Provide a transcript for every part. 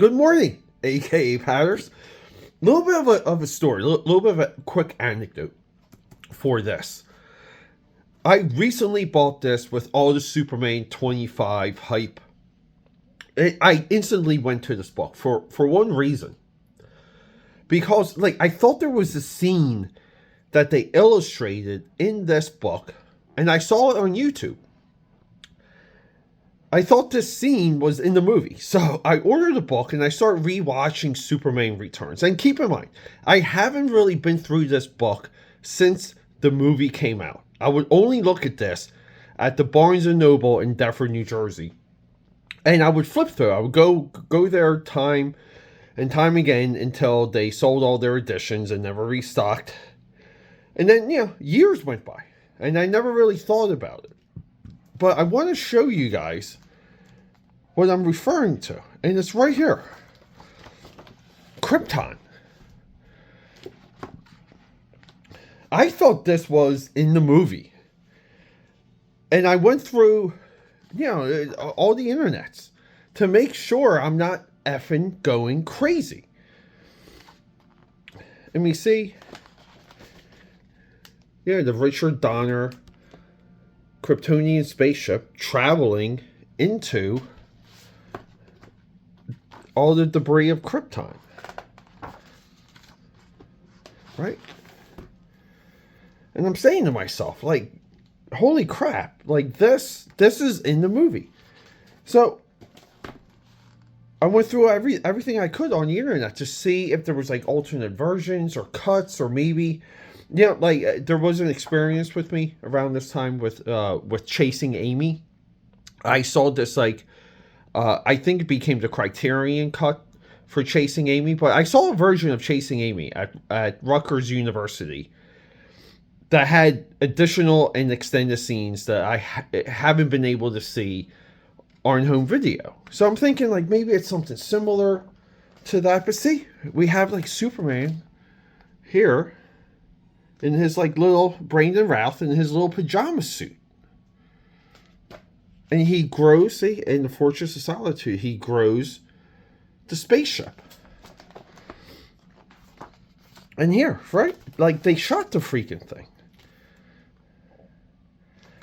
Good morning, AKAPADers. A little bit of a story, a little bit of a quick anecdote for this. I recently bought this with all the Superman 25 hype. I instantly went to this book for one reason. Because, I thought there was a scene that they illustrated in this book, and I saw it on YouTube. I thought this scene was in the movie. So I ordered the book and I started rewatching Superman Returns. And keep in mind, I haven't really been through this book since the movie came out. I would only look at this at the Barnes & Noble in Deptford, New Jersey. And I would flip through. I would go there time and time again until they sold all their editions and never restocked. And then, years went by. And I never really thought about it. But I want to show you guys what I'm referring to. And it's right here. Krypton. I thought this was in the movie. And I went through, all the internets to make sure I'm not effing going crazy. Let me see. The Richard Donner Kryptonian spaceship traveling into all the debris of Krypton. Right? And I'm saying to myself, holy crap, this is in the movie. So I went through everything I could on the internet to see if there was alternate versions or cuts, or maybe there was an experience with me around this time with Chasing Amy. I saw this I think it became the Criterion cut for Chasing Amy, but I saw a version of Chasing Amy at Rutgers University that had additional and extended scenes that I haven't been able to see on home video. So I'm thinking maybe it's something similar to that. But see, we have Superman here in his little Brandon Routh in his little pajama suit. And he grows, see, in the Fortress of Solitude, he grows the spaceship. And here, right? They shot the freaking thing.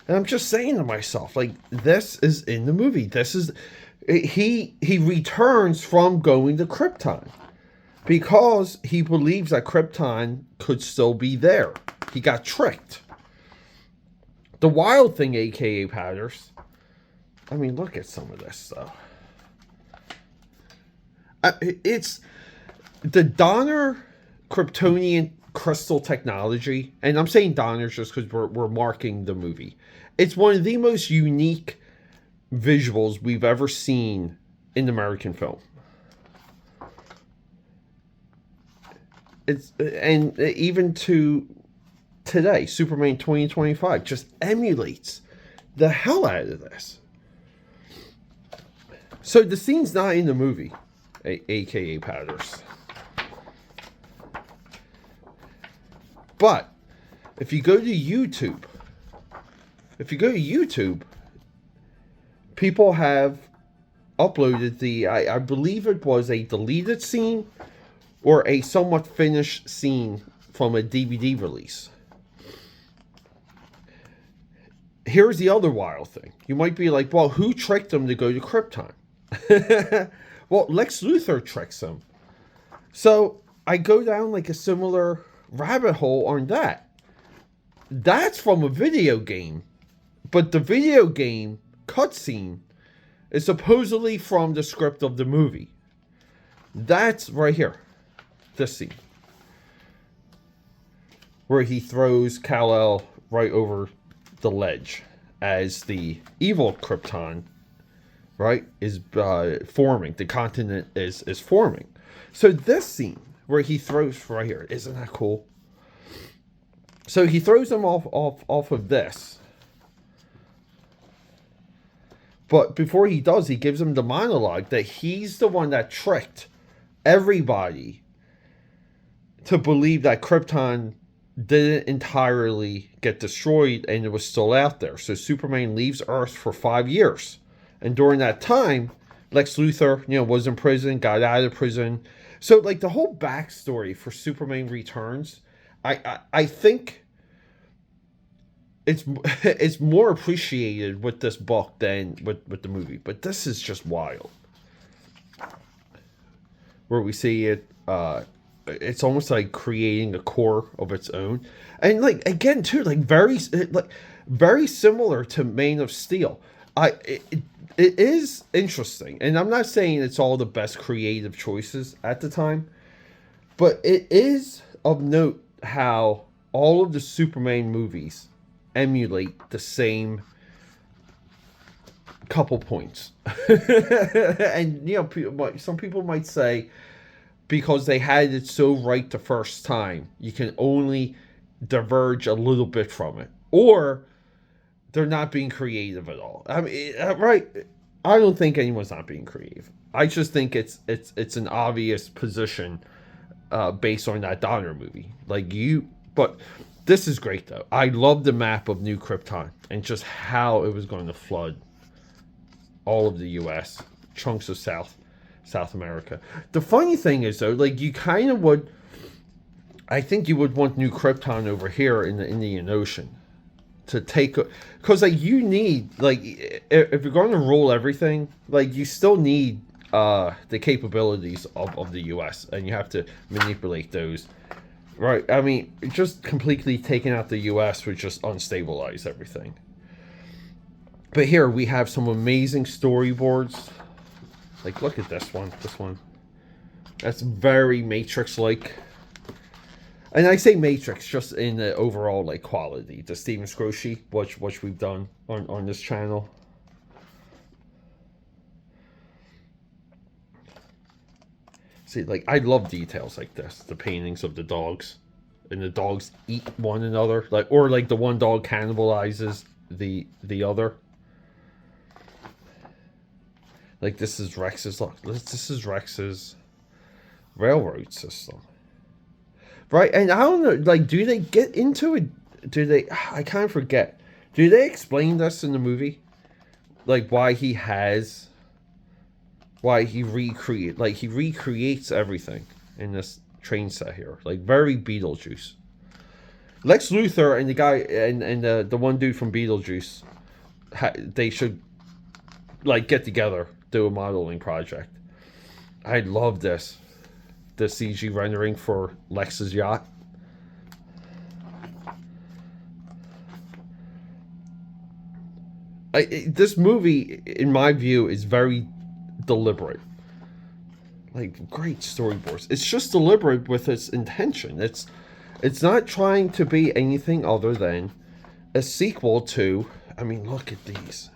And I'm just saying to myself, this is in the movie. This is, he returns from going to Krypton because he believes that Krypton could still be there. He got tricked. The wild thing, AKAPADers, I mean, look at some of this stuff. It's the Donner Kryptonian crystal technology, and I'm saying Donner's just because we're marking the movie. It's one of the most unique visuals we've ever seen in American film. And even to today, Superman 2025 just emulates the hell out of this. So the scene's not in the movie, AKAPADers. But if you go to YouTube, people have uploaded I believe it was a deleted scene or a somewhat finished scene from a DVD release. Here's the other wild thing. You might be like, well, who tricked them to go to Krypton? Well, Lex Luthor tricks him. So I go down a similar rabbit hole on that. That's from a video game, but the video game cutscene is supposedly from the script of the movie. That's right here, this scene, where he throws Kal-El right over the ledge as the evil Krypton, right, is forming. The continent is forming. So this scene where he throws right here, isn't that cool? So he throws them off of this. But before he does, he gives him the monologue that he's the one that tricked everybody to believe that Krypton didn't entirely get destroyed and it was still out there. So Superman leaves Earth for 5 years. And during that time, Lex Luthor, was in prison, got out of prison. So like the whole backstory for Superman Returns, I think it's it's more appreciated with this book than with the movie. But this is just wild. Where we see it, it's almost like creating a core of its own, and like again too, like very similar to Man of Steel. It is interesting, and I'm not saying it's all the best creative choices at the time, but it is of note how all of the Superman movies emulate the same couple points. And some people might say because they had it so right the first time, you can only diverge a little bit from it, or they're not being creative at all. I mean, right? I don't think anyone's not being creative. I just think it's an obvious position based on that Donner movie. But this is great though. I love the map of New Krypton and just how it was going to flood all of the U.S., chunks of South America. The funny thing is though, like you kind of would, I think you would want New Krypton over here in the Indian Ocean to take, because like you need, like if you're going to rule everything, like you still need the capabilities of the U.S. and you have to manipulate those, right? I mean, just completely taking out the U.S. would just unstabilize everything. But here we have some amazing storyboards. Like, look at this one. That's very Matrix-like. And I say Matrix just in the overall like quality. The Steven Scrocci, which we've done on this channel. See, like I love details like this. The paintings of the dogs, and the dogs eat one another, or the one dog cannibalizes the other. Like this is Rex's. Look, this is Rex's railroad system. Right, and I don't know, like, do they get into it? I kind of forget. Do they explain this in the movie? Like, why he recreates everything in this train set here. Like, very Beetlejuice. Lex Luthor and the guy, and the one dude from Beetlejuice, they should, like, get together, do a modeling project. I love this. The CG rendering for Lex's yacht. This movie, in my view, is very deliberate. Like, great storyboards. It's just deliberate with its intention. It's not trying to be anything other than a sequel to... I mean, look at these.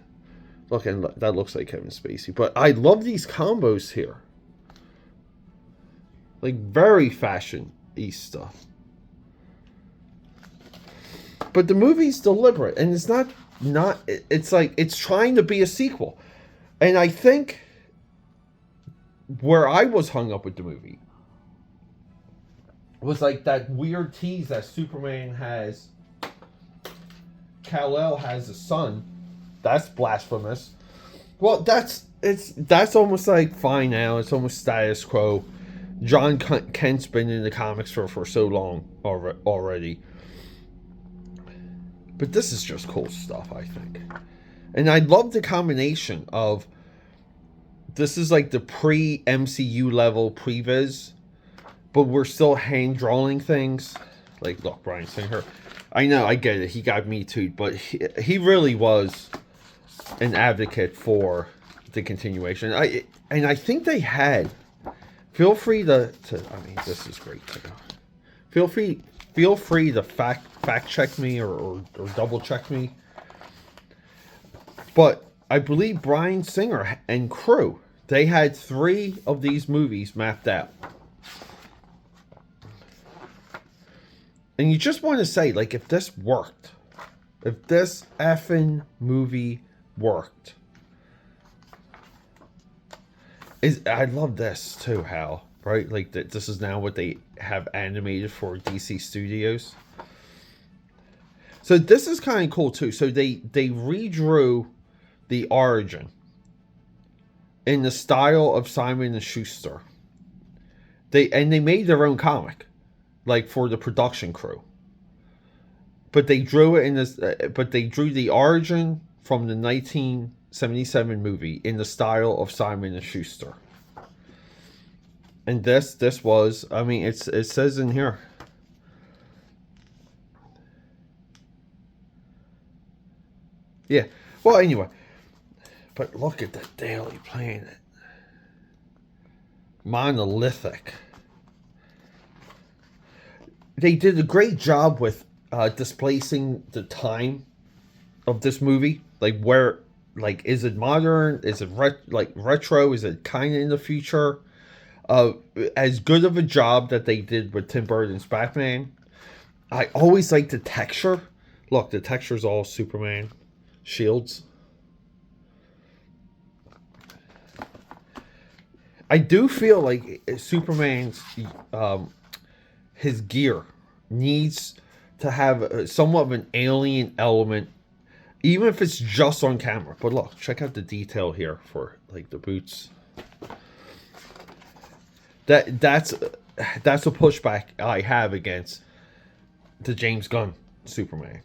Look, and that looks like Kevin Spacey. But I love these combos here. Like, very fashion-y stuff. But the movie's deliberate, and it's not, it's like, it's trying to be a sequel. And I think where I was hung up with the movie was like that weird tease that Superman has, Kal-El has a son. That's blasphemous. Well, that's almost like fine now. It's almost status quo. John Kent's been in the comics for so long already. But this is just cool stuff, I think. And I love the combination of... This is like the pre-MCU level previs, but we're still hand-drawing things. Like, look, Bryan Singer. I know, I get it. He got Me Too, but he really was an advocate for the continuation. I think they had... Feel free to I mean, this is great too. Feel free to fact check me or double check me. But I believe Bryan Singer and crew, they had 3 of these movies mapped out. And you just want to say, like, if this worked, if this effing movie worked, I love this too, Hal. Right? Like, this is now what they have animated for DC Studios. So this is kind of cool too. So they redrew the origin in the style of Simon and Schuster. They made their own comic, like for the production crew. But they drew it in this. But they drew the origin from the 1977 movie in the style of Simon and Schuster. And this was, I mean, it says in here. Yeah. Well, anyway. But look at the Daily Planet. Monolithic. They did a great job with displacing the time of this movie. Like where, like, is it modern? Is it retro? Is it kind of in the future? As good of a job that they did with Tim Burton's Batman. I always like the texture. Look, the texture's all Superman shields. I do feel like Superman's his gear needs to have somewhat of an alien element, even if it's just on camera. But look, check out the detail here for like the boots. That's a pushback I have against the James Gunn Superman.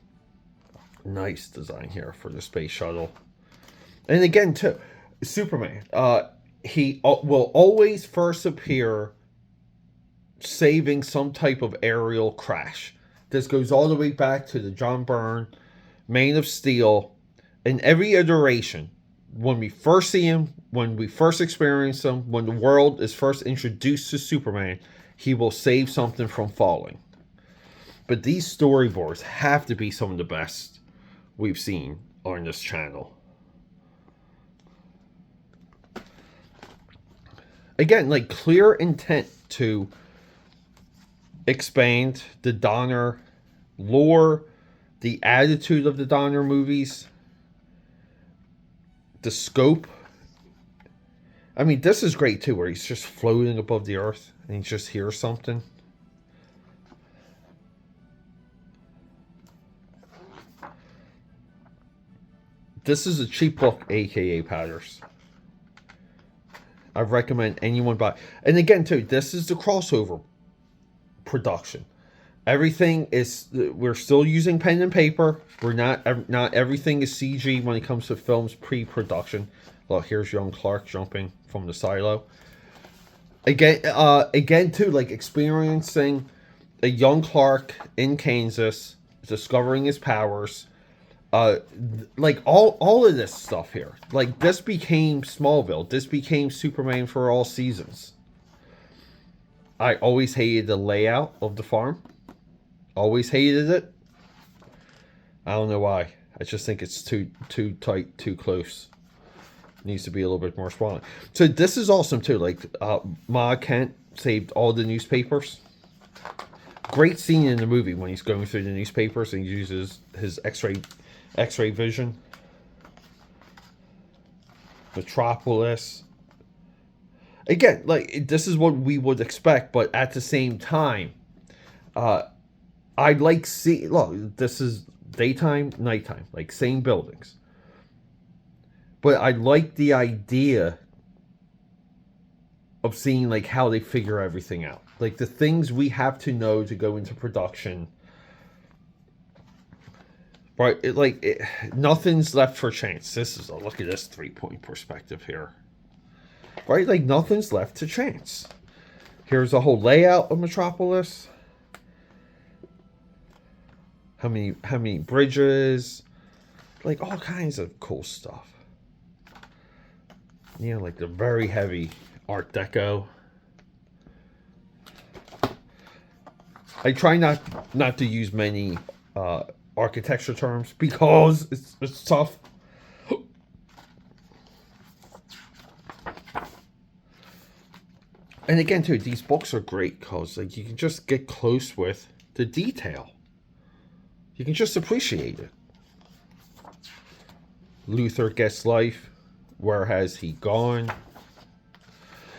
Nice design here for the space shuttle. And again, too, Superman. He will always first appear saving some type of aerial crash. This goes all the way back to the John Byrne Man of Steel. In every iteration, when we first see him, when we first experience him, when the world is first introduced to Superman, he will save something from falling. But these storyboards have to be some of the best we've seen on this channel. Again, like clear intent to expand the Donner lore, the attitude of the Donner movies, the scope. I mean, this is great too, where he's just floating above the earth and he just hears something. This is a cheap look, aka Patters. I recommend anyone buy. And again, too, this is the crossover production. Everything is, we're still using pen and paper. We're not everything is CG when it comes to films pre-production. Well, here's young Clark jumping from the silo. Again, too, like experiencing a young Clark in Kansas, discovering his powers. Like all of this stuff here. Like this became Smallville. This became Superman for all seasons. I always hated the layout of the farm. Always hated it. I don't know why. I just think it's too tight, too close. Needs to be a little bit more sprawling. So this is awesome too. Like Ma Kent saved all the newspapers. Great scene in the movie when he's going through the newspapers and he uses his X-ray vision. Metropolis. Again, like this is what we would expect, but at the same time, I'd like see. Look, this is daytime, nighttime, like same buildings. But I like the idea of seeing like how they figure everything out, like the things we have to know to go into production. Right, nothing's left for chance. This is look at this 3-point perspective here. Right, like nothing's left to chance. Here's a whole layout of Metropolis. How many bridges? Like all kinds of cool stuff. You know, like the very heavy Art Deco. I try not to use many architecture terms because it's tough. And again, too, these books are great because like you can just get close with the detail. You can just appreciate it. Luthor gets life. Where has he gone?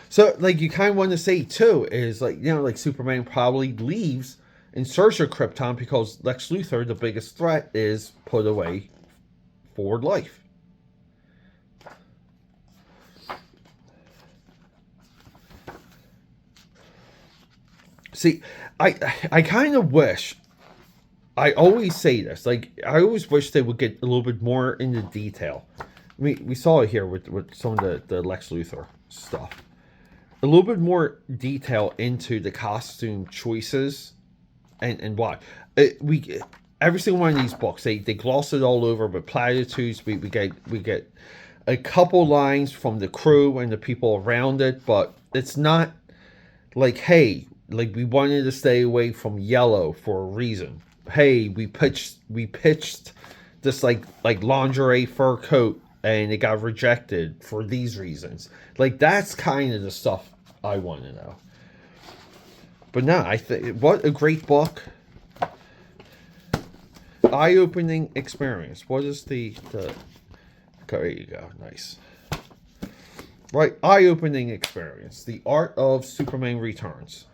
So, like, you kind of want to say, too, is, like, you know, like, Superman probably leaves in search of Krypton because Lex Luthor, the biggest threat, is put away for life. See, I kind of wish. I always say this. Like, I always wish they would get a little bit more into detail. We saw it here with some of the Lex Luthor stuff. A little bit more detail into the costume choices and why. We every single one of these books, they gloss it all over with platitudes. We get a couple lines from the crew and the people around it, but it's not like, hey, like, we wanted to stay away from yellow for a reason. Hey, we pitched this like lingerie fur coat and it got rejected for these reasons. Like, that's kind of the stuff I want to know. But no, I think what a great book. Eye-opening experience. What is the there you go, nice. Right, eye-opening experience. The Art of Superman Returns.